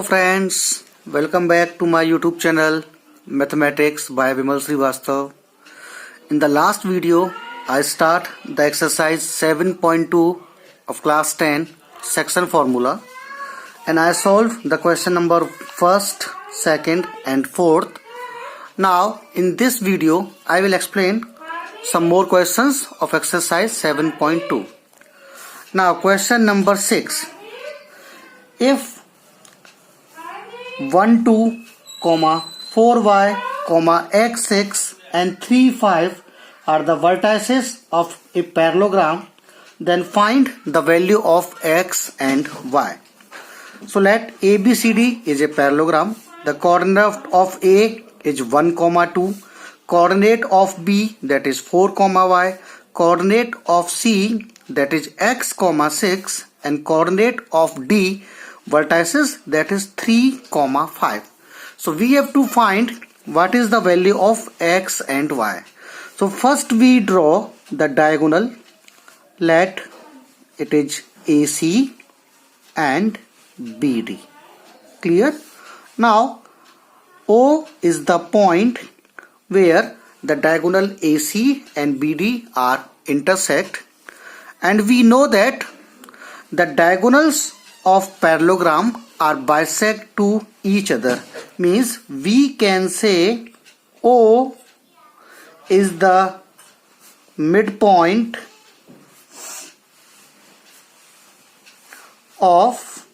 Hello friends, welcome back to my YouTube channel Mathematics by Vimal Srivastav. In the last video, I start the exercise 7.2 of class 10 section formula and I solved the question number 1st, 2nd and 4th. Now in this video, I will explain some more questions of exercise 7.2. Now question number 6. If 1 2, 4y, x6 and 3 5 are the vertices of a parallelogram, then find the value of x and y. So let ABCD is a parallelogram. The coordinate of A is 1, 2, coordinate of B that is 4, y, coordinate of C that is x, 6 and coordinate of D vertices that is 3, 5. So we have to find what is the value of x and y. So first we draw the diagonal. Let it is AC and BD. Clear? Now O is the point where the diagonal AC and BD are intersect, and we know that the diagonals of parallelogram are bisect to each other. Means we can say O is the midpoint of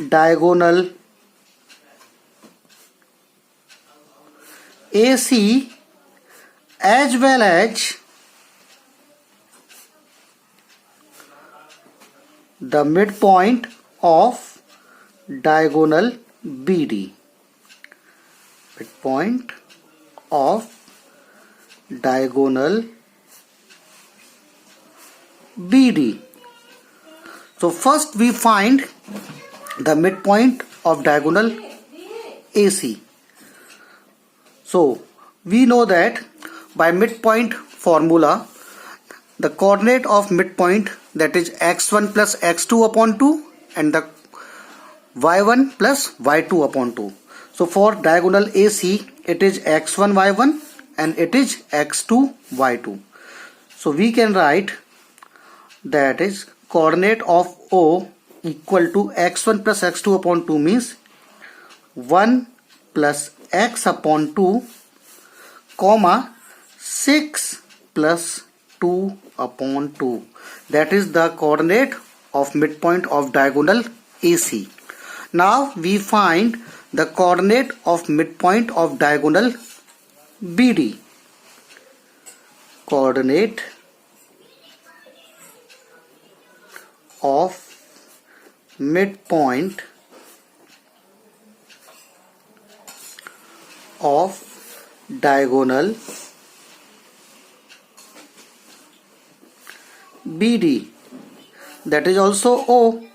diagonal AC as well as the midpoint of diagonal BD. Midpoint of diagonal BD. So first we find the midpoint of diagonal AC. So we know that by midpoint formula, the coordinate of midpoint that is x1 plus x2 upon 2 and the y1 plus y2 upon 2. So for diagonal AC, it is x1 y1 and it is x2 y2. So we can write that is coordinate of O equal to x1 plus x2 upon 2 means 1 plus x upon 2 comma 6 plus 2 upon 2. That is the coordinate of midpoint of diagonal AC. Now we find the coordinate of midpoint of diagonal BD. Coordinate of midpoint of diagonal BD, that is also O.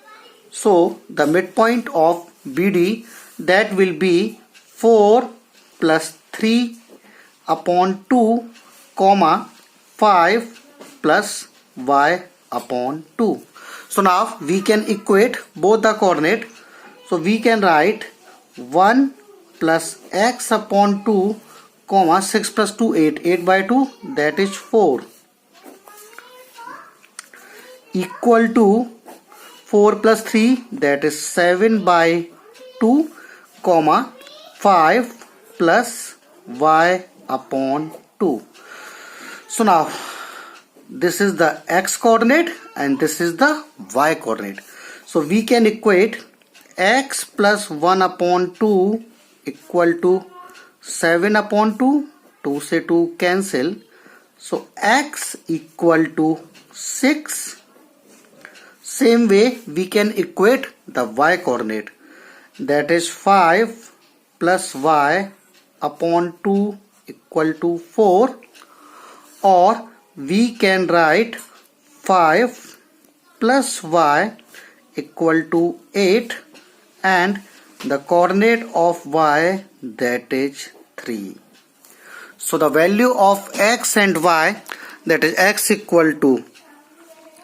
So the midpoint of BD, that will be 4 plus 3 upon 2 comma 5 plus y upon 2. So now we can equate both the coordinate. So we can write 1 plus x upon 2 comma 6 plus 2 8 by 2 that is 4 equal to 4 plus 3 that is 7 by 2 comma 5 plus y upon 2. So now this is the x coordinate and this is the y coordinate. So we can equate x plus 1 upon 2 equal to 7 upon 2. 2 से 2 cancel. So x equal to 6. Same way we can equate the y coordinate, that is 5 plus y upon 2 equal to 4, or we can write 5 plus y equal to 8 and the coordinate of y that is 3. So the value of x and y, that is x equal to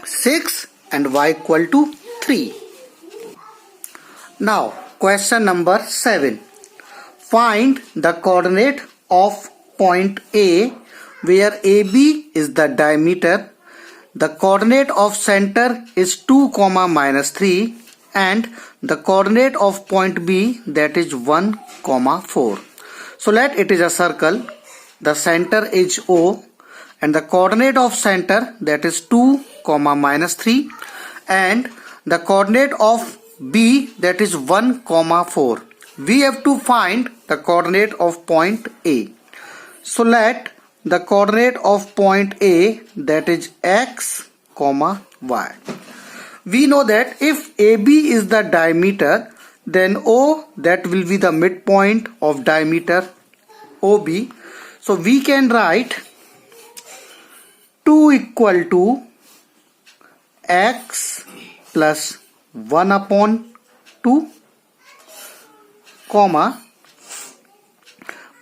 6 and y equal to 3. Now Question number 7. Find the coordinate of point A where AB is the diameter. The coordinate of center is 2, -3 and the coordinate of point B, that is 1, 4. So let it is a circle. The center is O and the coordinate of center, that is 2, -3 and the coordinate of B, that is 1, 4. We have to find the coordinate of point A. So let the coordinate of point A, that is x, y. We know that if AB is the diameter, then O, that will be the midpoint of diameter OB. So we can write 2 equal to x plus 1 upon 2, comma,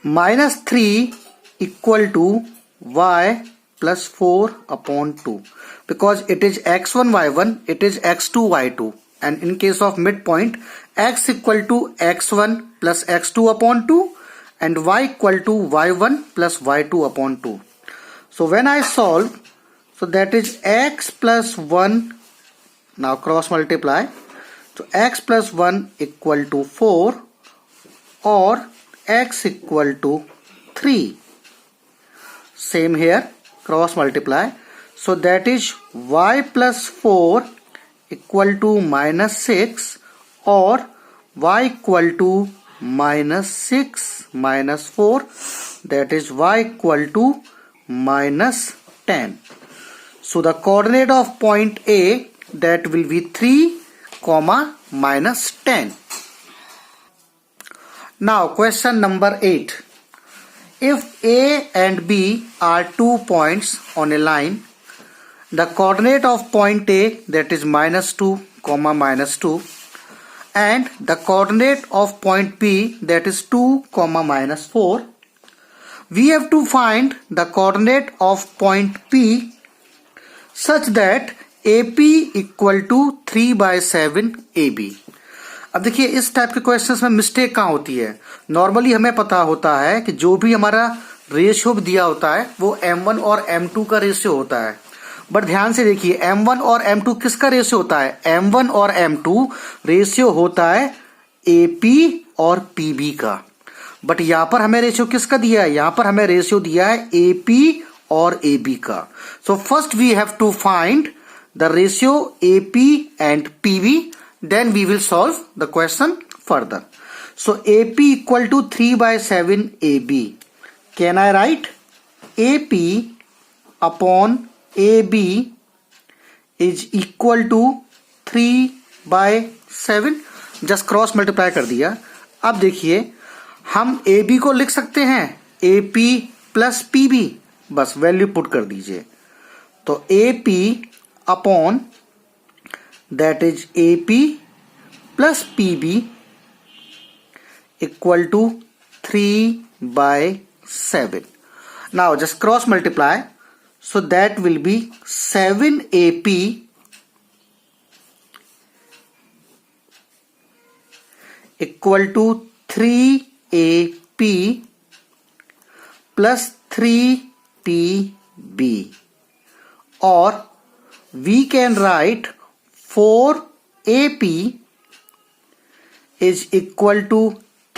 minus 3 equal to y plus 4 upon 2. Because it is x1, y1, it is x2, y2. And in case of midpoint, x equal to x1 plus x2 upon 2 and y equal to y1 plus y2 upon 2. So when I solve, so that is x plus 1, now cross multiply. So x plus 1 equal to 4 or x equal to 3. Same here, cross multiply. So that is y plus 4 equal to minus 6 or y equal to minus 6 minus 4, that is y equal to minus 10. So the coordinate of point A, that will be 3, minus 10. Now question number 8. If A and B are 2 points on a line, the coordinate of point A, that is minus 2, minus 2 and the coordinate of point B, that is 2, minus 4. We have to find the coordinate of point P such that AP equal to 3/7 AB. अब देखिए इस type के questions में mistake कहाँ होती है. Normally हमें पता होता है कि जो भी हमारा रेशियो दिया होता है वो M1 और M2 का रेशियो होता है. बट ध्यान से देखिए M1 और M2 किसका रेशियो होता है? M1 और M2 रेशियो होता है AP और PB का. बट यहाँ पर हमें रेशियो किसका दिया है? यहाँ पर हमें रेशियो दिया है AP और AB का. So first we have to find the ratio AP and PB, then we will solve the question further. So AP equal to 3/7 AB. Can I write AP upon AB is equal to 3/7? Just cross multiply कर दिया. अब देखिए हम AB को लिख सकते हैं AP plus PB, बस वैल्यू पुट कर दीजिए. तो AP upon, that is AP plus PB equal to 3/7. Now just cross multiply. So that will be 7AP equal to 3AP plus 3PB, or we can write 4AP is equal to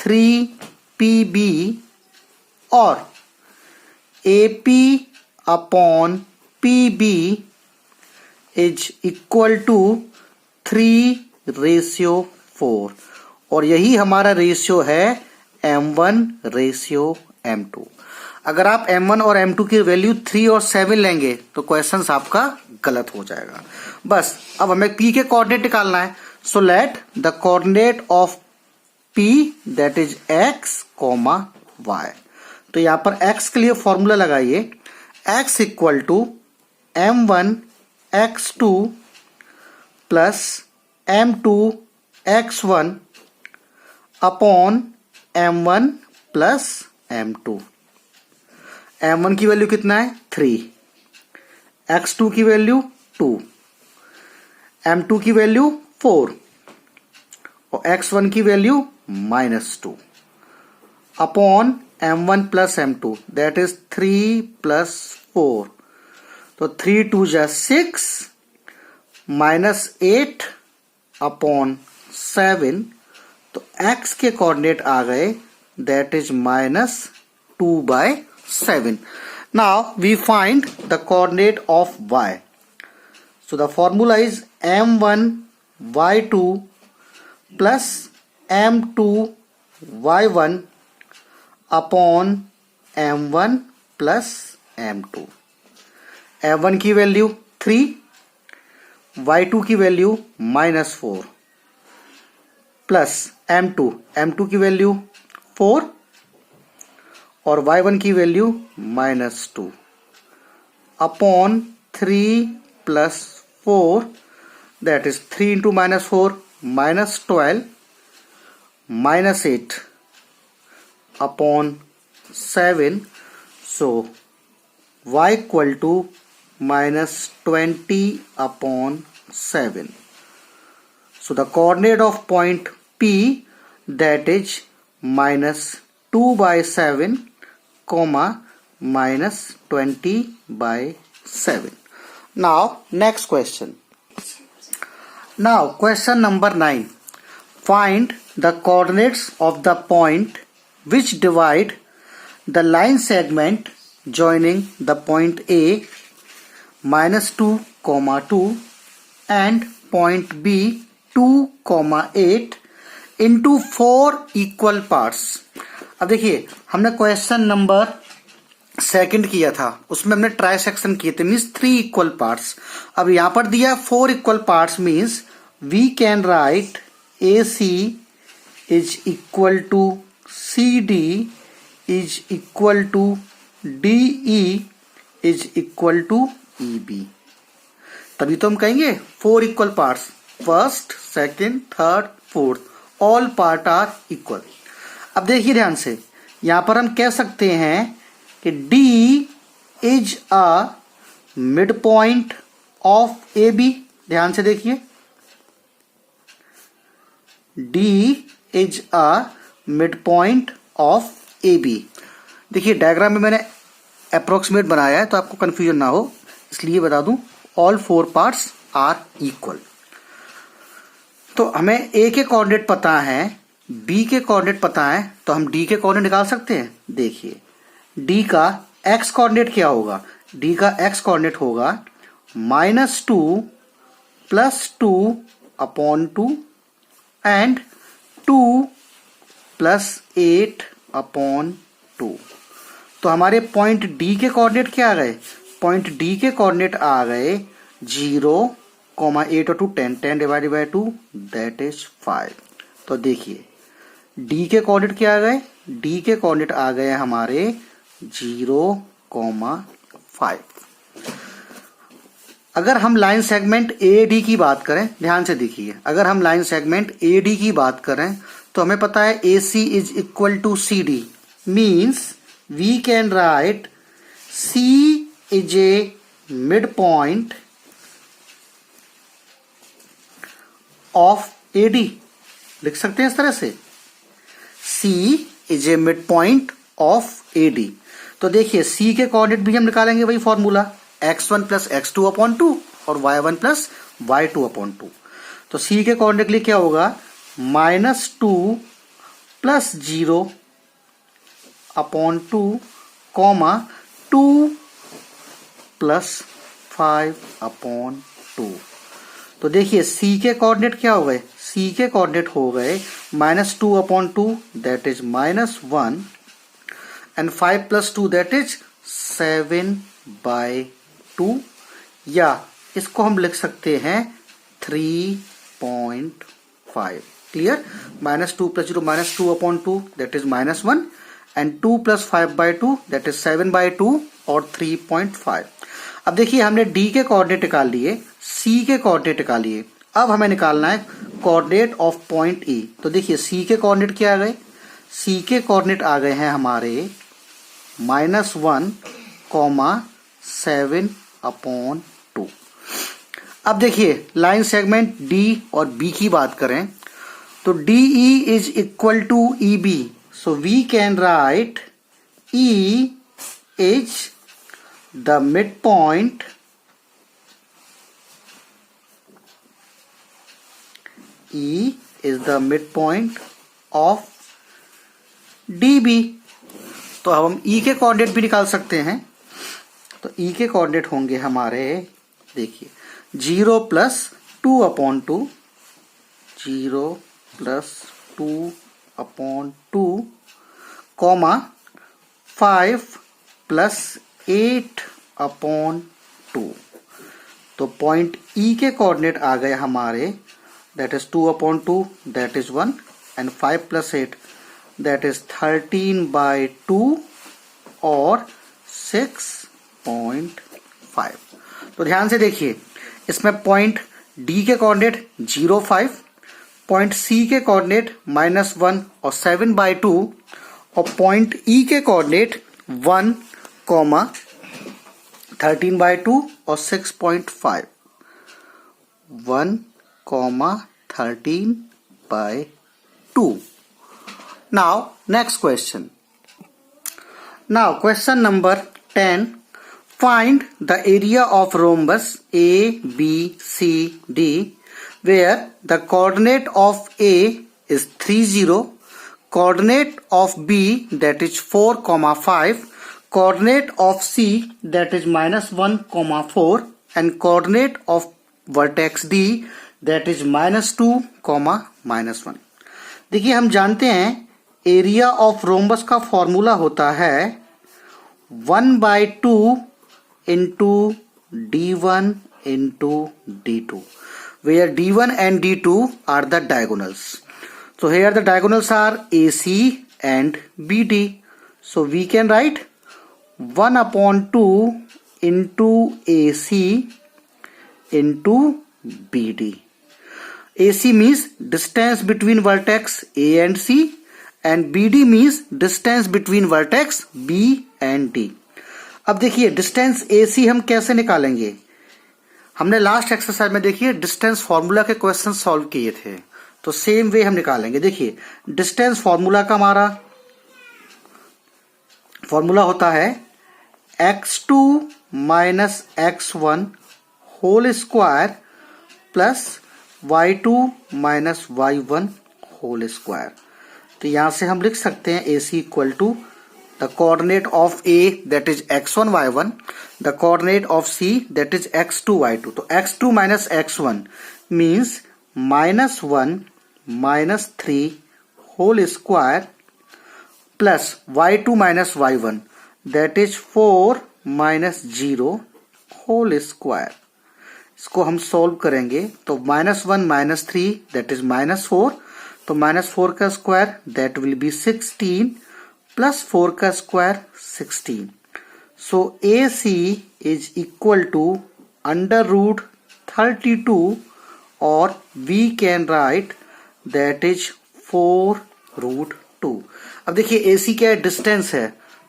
3PB, or AP upon PB is equal to 3/4. और यही हमारा ratio है M1/M2. अगर आप M1 और M2 की value 3 और 7 लेंगे तो क्वेश्चन आपका गलत हो जाएगा. बस अब हमें P के कोऑर्डिनेट निकालना है. So let the coordinate of P, that is x, y. तो यहां पर x के लिए फॉर्मूला लगाइए. x equal to M1 x2 plus M2 x1 upon M1 plus M2. M1 की वैल्यू कितना है? 3. x2 की वैल्यू 2. M2 की वैल्यू 4 और x1 की value -2 upon m1 plus m2 that is 3 plus 4, तो 3 2 जा 6 -8 अपॉन 7, तो x के कोऑर्डिनेट आ गए that is -2/7. Now we find the coordinate of y. So the formula is m1 y2 plus m2 y1 upon m1 plus m2. m1 की value 3, y2 की value -4 plus m2 की value 4 और y1 की value -2 upon 3 plus 4 that is 3 into -4 -12 -8 upon 7, so y equal to -20 upon 7. So the coordinate of point P that is -2/7, -20/7. Now next question. Now question number 9. Find the coordinates of the point which divide the line segment joining the point A -2, 2 and point B 2, 8 into 4 equal parts. अब देखिए हमने question number second किया था, उसमें हमने try section किए थे, means 3 equal parts. अब यहां पर दिया 4 equal parts, means we can write AC is equal to CD is equal to DE is equal to EB. तभी तो हम कहेंगे 4 equal parts, first second third fourth, all part are equal. अब देखिए ध्यान से, यहां पर हम कह सकते हैं कि D is a mid point of AB. ध्यान से देखिए, D is a mid point of AB. देखिए डायग्राम में मैंने अप्रोक्सीमेट बनाया है तो आपको कंफ्यूजन ना हो, इसलिए बता दूं ऑल 4 पार्ट्स आर इक्वल. तो हमें A के कोऑर्डिनेट पता है, B के कोऑर्डिनेट पता है, तो हम D के कोऑर्डिनेट निकाल सकते हैं. देखिए D का x कोऑर्डिनेट क्या होगा, D का x कोऑर्डिनेट होगा -2 plus 2 upon 2 and 2 plus 8 upon 2. तो हमारे पॉइंट D के कोऑर्डिनेट क्या आ गए, पॉइंट D के कोऑर्डिनेट आ गए 0, 8 और 2 10, 10 डिवाइडेड बाय 2 दैट इज 5. तो देखिए D के कोऑर्डिनेट क्या आ गए, D के कोऑर्डिनेट आ गए हमारे 0, 5. अगर हम लाइन सेगमेंट AD की बात करें, ध्यान से देखिए, अगर हम लाइन सेगमेंट AD की बात करें तो हमें पता है AC is equal to CD, means we can write C is a mid point of AD. लिख सकते हैं इस तरह से, C is a mid point of AD. तो देखिए C के कोऑर्डिनेट भी हम निकालेंगे, वही formula x1 plus x2 upon 2 और y1 प्लस y2 अपॉन 2. तो C के कोऑर्डिनेट के लिए क्या होगा, -2 प्लस 0 अपॉन 2 2 प्लस 5 अपॉन 2. तो देखिए C के कोऑर्डिनेट क्या हो गए, C के कोऑर्डिनेट हो गए -2 upon 2 that is -1 and 5 plus 2 that is 7/2, या इसको हम लिख सकते हैं 3.5. Clear, -2 plus 0 -2 upon 2 that is -1 and 2 plus 5/2 that is 7/2 और 3.5. अब देखिए हमने D के कोऑर्डिनेट निकाल लिए, C के कोऑर्डिनेट निकाल लिए, अब हमें निकालना है कोऑर्डिनेट ऑफ पॉइंट E. तो देखिए C के कोऑर्डिनेट क्या आ गए, C के कोऑर्डिनेट आ गए हैं हमारे -1, 7 अपॉन 2. अब देखिए लाइन सेगमेंट D और B की बात करें तो DE is equal to EB. So we can write E is the midpoint of DB. तो अब हम E के कोऑर्डिनेट भी निकाल सकते हैं. तो E के कोऑर्डिनेट होंगे हमारे, देखिए 0 + 2/2, 0 + 2/2, 5 + 8/2. तो पॉइंट E के कोऑर्डिनेट आ गए हमारे, that is 2/2, that is 1, and 5 + 8, that is 13/2 और 6.5. तो ध्यान से देखिए, इसमें पॉइंट D के कोऑर्डिनेट 0, 5, पॉइंट C के कोऑर्डिनेट -1 और 7/2, और पॉइंट E के कोऑर्डिनेट 1, 13/2 और 6.5. 1, 13/2. Now next question. Now question number 10. Find the area of rhombus ABCD where the coordinate of A is 3, 0, coordinate of B that is 4, 5, coordinate of C that is -1, 4, and coordinate of vertex D that is -2, -1. देखिए हम जानते हैं area of rhombus का formula होता है 1/2 into D1 into D2, where D1 and D2 are the diagonals. So here the diagonals are AC and BD. So we can write 1/2 into AC into BD. AC means distance between vertex A and C, and BD means distance between vertex B and D. अब देखिए distance AC हम कैसे निकालेंगे. हमने last exercise में देखिए distance formula के question solve किए थे, तो सेम वे हम निकालेंगे. देखिए डिस्टेंस फॉर्मूला का हमारा फॉर्मूला होता है x2 - x1 whole square plus y2 - y1 whole square. तो यहां से हम लिख सकते हैं AC equal to the coordinate of A that is x1 y1, the coordinate of C that is x2 y2. तो x2 - x1 means -1 - 3 whole square plus y2 - y1 that is 4 - 0 whole square. इसको हम solve करेंगे तो -1 - 3 that is -4, तो -4 का square that will be 16 plus 4 का square 16. So AC is equal to √32, और we can write that is 4√2. अब देखिए AC क्या है, डिस्टेंस है,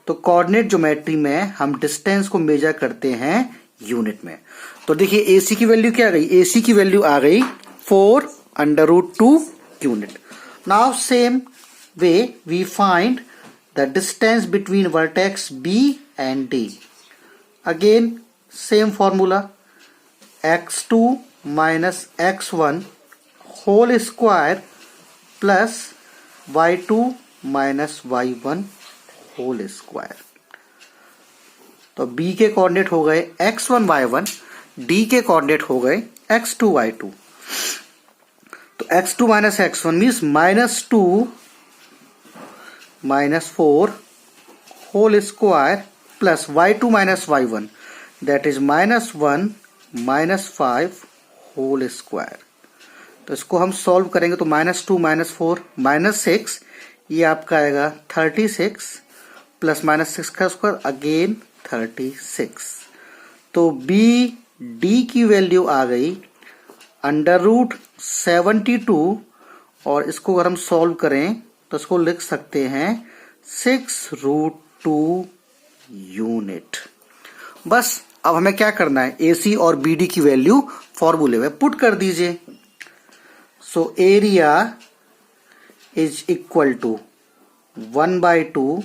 तो कोऑर्डिनेट ज्योमेट्री में हम डिस्टेंस को मेजर करते हैं यूनिट में. तो देखिए AC की वैल्यू क्या आ गई, AC की वैल्यू आ गई 4√2 unit. Now same way we find the distance between vertex B and D. Again same formula, x2 - x1 whole square plus y2 - y1 whole square. तो B के कोऑर्डिनेट हो गए x1 y1, D के coordinate हो गए x2 y2. तो x2 - x1 means -2 -4 whole square plus y2 - y1 that is -1 -5 whole square. तो इसको हम सॉल्व करेंगे तो -2 -4 -6, ये आपका आएगा 36 प्लस -6 का स्क्वायर अगेन 36. तो BD की वैल्यू आ गई √72, और इसको अगर हम सॉल्व करें तो इसको लिख सकते हैं 6√2 यूनिट. बस अब हमें क्या करना है, AC और BD की वैल्यू फॉर्मूले में पुट कर दीजिए. So area is equal to 1/2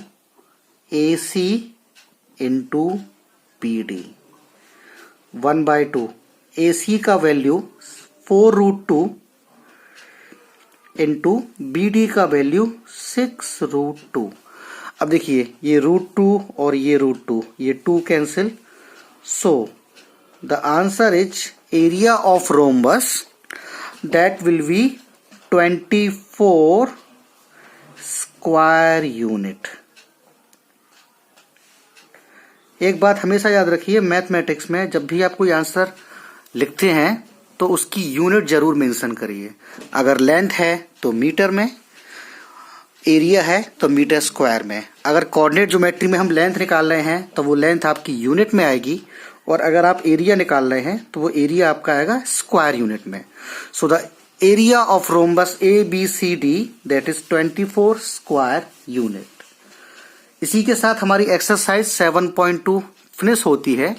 AC into BD। 1/2 AC का वैल्यू 4√2 इंटू BD का वैल्यू 6√2। अब देखिए ये √2 और ये √2, ये 2 cancel. So the answer is area of rhombus that will be 24 square unit. एक बात हमेशा याद रखिए, मैथमेटिक्स में जब भी आप कोई आंसर लिखते हैं तो उसकी यूनिट जरूर मेंशन करिए। अगर लेंथ है तो मीटर में, एरिया है तो मीटर स्क्वायर में। अगर कोऑर्डिनेट ज्योमेट्री में हम लेंथ निकाल रहे हैं तो वो लेंथ आपकी यूनिट में आएगी, और अगर आप एरिया निकाल रहे हैं तो वो एरिया आपका आएगा स्क्वायर यूनिट में। So the area of rhombus ABCD that is 24 square unit. इसी के साथ हमारी एक्सरसाइज 7.2 फिनिश होती है।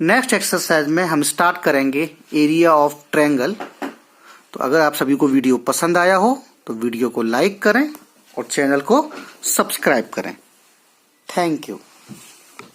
नेक्स्ट एक्सरसाइज में हम स्टार्ट करेंगे एरिया ऑफ ट्रायंगल। तो अगर आप सभी को वीडियो पसंद आया हो तो वीडियो को लाइक करें और चैनल को सब्सक्राइब करें। Thank you.